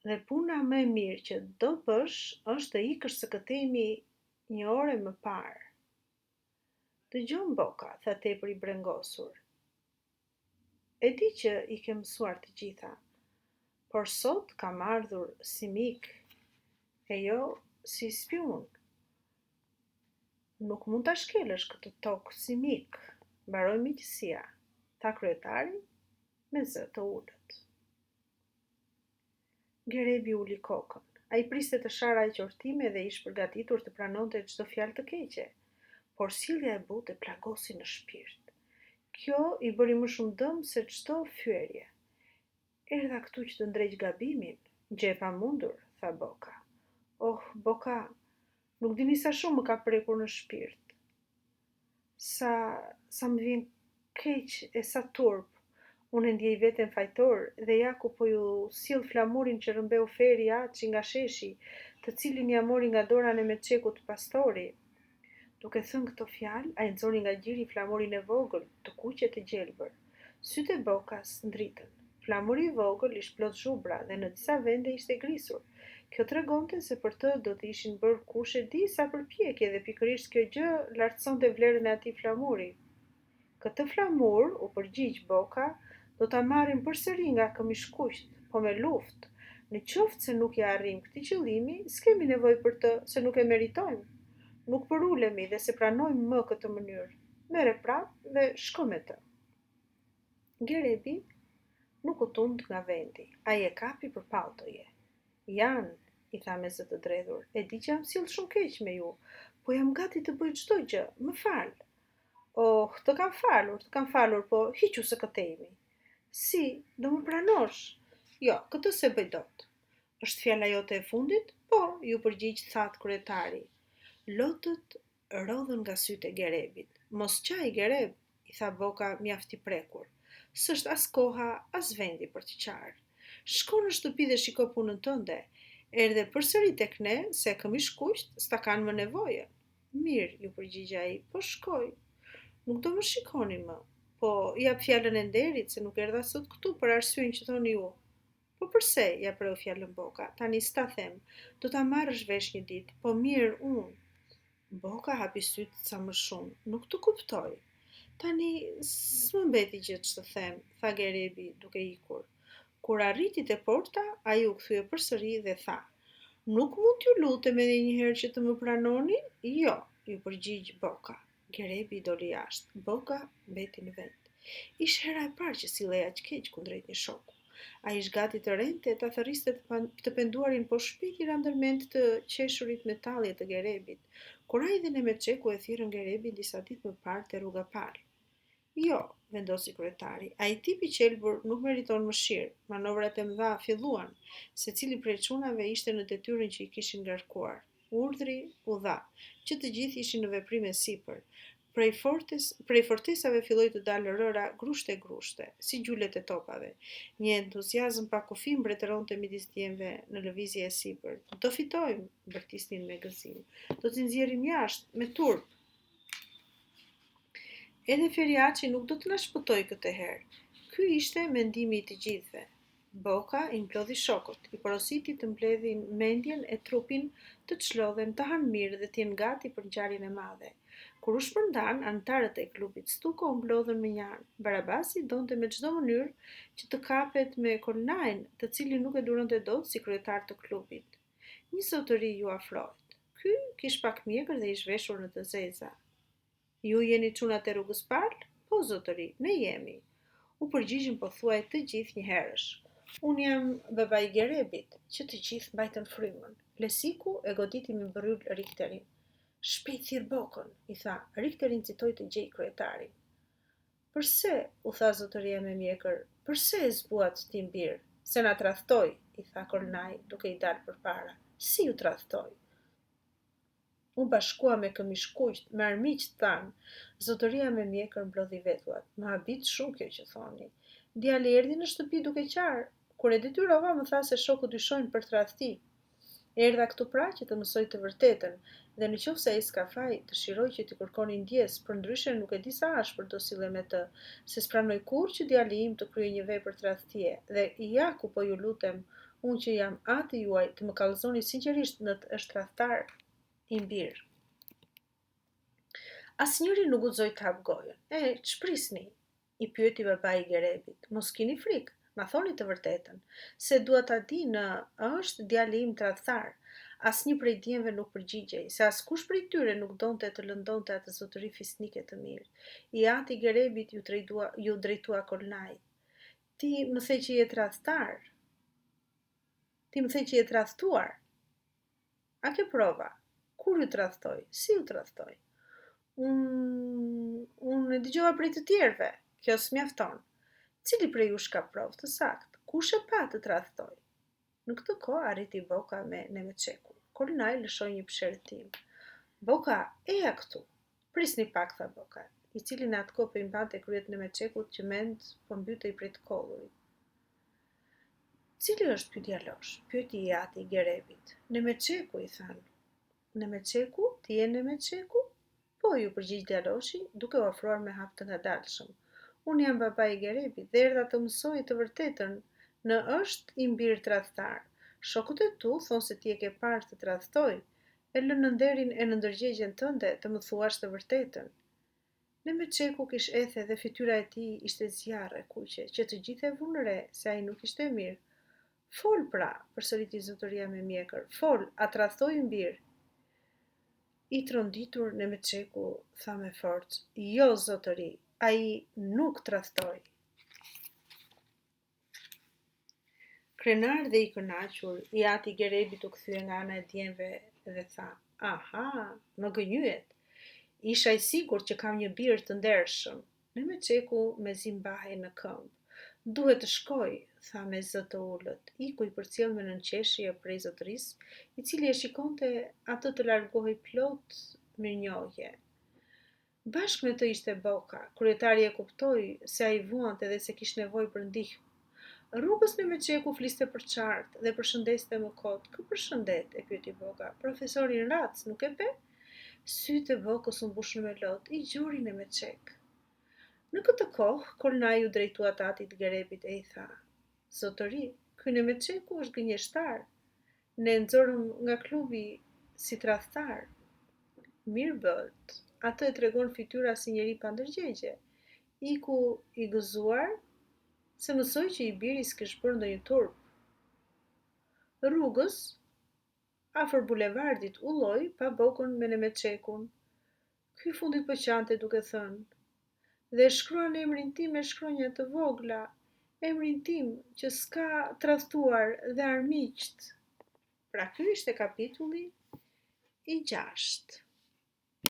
Dhe puna më e mirë që do bësh është të ikësh së këtimi një ore më parë. Dëgjon Boka, tha tepër i brengosur. E di që i ke mësuar të gjitha, por sot kam ardhur si mik e jo si spiun. Nuk mund ta shkelësh këtë tokë si mik, mbaroi miqësia, tha kryetari me zë të ulët. Gerebi uli kokën. Ai priste të shara e qortime dhe ish përgatitur të pranonte çdo fjalë të keqe, por sjellja e butë e plagosi në shpirt. Kjo i bëri më shumë dëm se çdo fyerje. Erdha këtu që të ndreq gabimin, gjë e pamundur, tha Boka. Oh, Boka, nuk dini sa shumë më ka prekur në shpirt. Sa më vjen keq e sa turp. Unë e ndjej veten fajtor dhe ja ku po ju sill flamurin që rëmbeu Feri Açi nga sheshi, të cilin ja mori nga dora në Meçekut pastori. Duke thënë këto fjalë, ai nxori nga gjiri flamurin e vogël, të kuqe të gjelbër. Sytë e Bokas ndritën. Flamuri i vogël ishte plot zhubra dhe në disa vende ishte grisur. Kjo tregonte se për të do të ishin bërë kush e di sa përpjekje dhe pikërisht kjo gjë lartësonte vlerën e atij flamuri. Këtë flamur, u përgjigj Boka, do ta marrim përsëri nga këmishkuqt, po me luftë. Në qoftë se nuk ja arrijmë këtë qëllimi, s'kemi nevojë për të, se nuk e meritojmë. Nuk përulemi dhe se pranojmë më këtë mënyrë. Mere prapë dhe shko me të. Gerebi nuk u tund nga vendi. Ai e kapi për paltoje. Jan, i tha me zë të dredhur, e di që jam sill shumë keq me ju, po jam gati të bëj çdo gjë. Më fal. Oh, të kam falur, po hiqu së këtejmi. Si, do më pranosh? Jo, këtë se bëj dot. Është fjala jote e fundit? Po, ju përgjigj thatë kryetari. Lotët rodhën nga sytë e Gerebit. Mos qaj, Gereb, i tha Boka mjaft i prekur. S'është as koha, as vendi për të qarë. Shko në shtëpi dhe shiko punën tënde. Erdhe përsëri tek ne se këmishkuqt s'ta kanë më nevojë. Mirë, ju përgjigja ai, po shkoj. Nuk do më shikoni më. Po, jap fjalën e nderit se nuk erdha sot këtu për arsyeën që thoni ju. Po përse, ja preu fjalën Boka, tani s'ta them, do ta marrësh vesh një ditë, po mirë unë. Boka hapi sytë sa më shumë, nuk të kuptoj. Tani, s'më mbeti gjë që të them, tha Gerebi duke ikur. Kur arriti te porta, ai u kthye përsëri dhe tha: Nuk mund t'ju lutem edhe një herë që të më pranoni? Jo, ju përgjigj Boka. Gerebi doli jashtë. Boka mbeti në vend. Ishte hera e parë që sillej aq keq kundrejt një shoku. Ai ish gati të rente ta thërriste të penduarin, po shpejt i ra ndërmend të qeshurit metalli të Gerebit. Kur ai dhe Nemetçeku e thirrën Gerebin disa ditë më parë te rruga Palë. Jo, vendosi kryetari, ai tip i qelbur nuk meriton mëshirë. Manovrat e mëdha filluan, secili prej çunave ishte në detyrën që i kishin ngarkuar. Urdhri u dha, që të gjithë ishin në veprime sipër. Prej fortesave filloi të dalë rëra grushte grushte, si gjulet e topave. Një entuziazëm pa kufi mbretëronte midis djemve në lëvizje e sipër. Do fitojmë, bërtisnin me gëzim. Do t'i nxjerrim jashtë me turp. Edhe Feriaçi nuk do të na shpëtoj këtë herë. Ky ishte mendimi i të gjithëve. Boka i mplodhi shokët, i porositi të mbledhin mendjen e trupin, të çlodhen, të hanë mirë dhe të jenë gati për ngjarjen e madhe. Kur u shpërndan, anëtarët e klubit Stuko u mblodhën me një anë. Barabasi donte me çdo mënyrë që të kapet me Kolnain, të cilin nuk e duronte dot si kryetar të klubit. Një zotëri ju afrohet. Ky kish pak mjekër dhe ish veshur në të zeza. Ju jeni çunat e rrugës Palë? Po, zotëri, ne jemi. U përgjigjën pothuaj të gjithë një herësh. Unë jam baba i Gerebit, që të gjithë mbajtën frymën. Lesiku e goditi me mbryl Richterin. Shpejt thirr Bokën, i tha. Richteri incitoi të gjej kryetarin. Përse, u tha zotëria me mjekër, përse e zbuat ti mbir? Se na tradhtoi, i tha Kolnaj, duke i dalë përpara. Si ju tradhtoi? U bashkua me këmishkuqt, me armiqt tanë. Zotëria me mjekër mblodhi vetullat. Më habit shumë kjo që thoni. Djali erdhi në shtëpi duke qarë. Kur e detyrova më tha se shoku dyshojnë për tradhti. Erdha këtu pra që të mësoj të vërtetën, dhe në qoftë se ai s'ka faj, dëshiroj që t'i kërkoni ndjes, për ndryshe nuk e di sa ashpër do sillem me të, se s'pranoj kurrë që djali im të kryejë një vepër tradhtie, dhe ja ku po ju lutem, Unë që jam ati juaj të më kallëzoni sinqerisht në të është tradhtar i mbirë. Asnjëri nuk guxoi të hap gojën. Ç'prisni? I pyeti babai i Gerebit. Mos keni frikë, ma thoni të vërtetën, se dua ta di në është djali im tradhtar. Asnjë prej djemve nuk përgjigjej, se askush prej tyre nuk donte të lëndonte atë zotëri fisnike të mirë. I ati Gerebit ju drejtua Kolnajt. Ti më the që je tradhtar? Ti më the që je tradhtuar? A ke prova? Kur ju tradhtoj? Si ju tradhtoj? Unë e dëgjova prej të tjerëve. Kjo s'mjafton. Cili prej jush ka provë të saktë? Kush e pa të tradhtoj? Në këtë kohë arriti Boka me Nemeçeku. Kolnaj lëshoi një pësherëtim. Boka, eja këtu. Prisni pak, tha Boka, i cili në atë kohë po i mbante kryet Nemeçekut që mend po mbytej prej të kollurit. Cili është ky djalosh? Pyeti i ati i Gerebit. Nemeçeku, i thanë. Nemeçeku? Ti je Nemeçeku? Po, ju përgjigj djaloshi, duke u ofruar me hap të ngadalshëm. Unë jam babai i Gerebit dhe erdha të mësoj të vërtetën. Në është i mbirë tradhtar. Shokët e tu thonë se ti e ke parë të tradhtoj, e lënë në nderin e në ndërgjegjen tënde të më thuash të vërtetën. Nemeçeku kish ethe dhe fytyra e tij ishte zjarre kuqe, që të gjithë e vunë re se ai nuk ishte mirë. Fol pra, përsëriti zotëria me mjekër, fol, a tradhtoi mbirë? I tronditur Nemeçeku tha me forcë, jo zotëri, ai nuk tradhtoi. Krenar dhe i kënaqur, i ati Gerebit u kthye nga ana e djemve dhe tha, aha, më gënyet. Isha i sigurt që kam një birë të ndershëm. Nemeçeku mezi mbahej në këmbë. Duhet të shkoj, tha me zë të ullët. Iku i përcjell me nënqeshje prej zotërisë, i cili e shikonte atë të largohej plot mirënjohje. Bashkë me të ishte Boka. Kryetari e kuptoi se ai vuante dhe se kishte nevojë për ndihmë. Rrugës Nemeçeku fliste për qartë dhe përshëndeste më kot. Kë përshëndet? E pyeti Boka. Profesorin Rac, nuk e pe? Sytë e Bokës u mbushën me lot, i gjuri Nemeçek. Në këtë kohë, Kolnaj u drejtua atit Gerebit e i tha, zotëri, ky Nemeçeku është gënjeshtar. Ne nxorëm nga klubi si tradhtar. Mirë bëhet, atë e tregon fytyra si njeri pa ndërgjegje. Iku i gëzuar se mësoi që i biri s'kish bërë ndonjë turp. Rrugës, afër bulevardit, ulloi pa Bokën me Nemeçekun. Ky fundit po qante duke thënë, dhe shkruan emrin tim me shkronja të vogla, emrin tim që s'ka tradhtuar dhe armiqt. Pra ky ishte kapitulli i 6.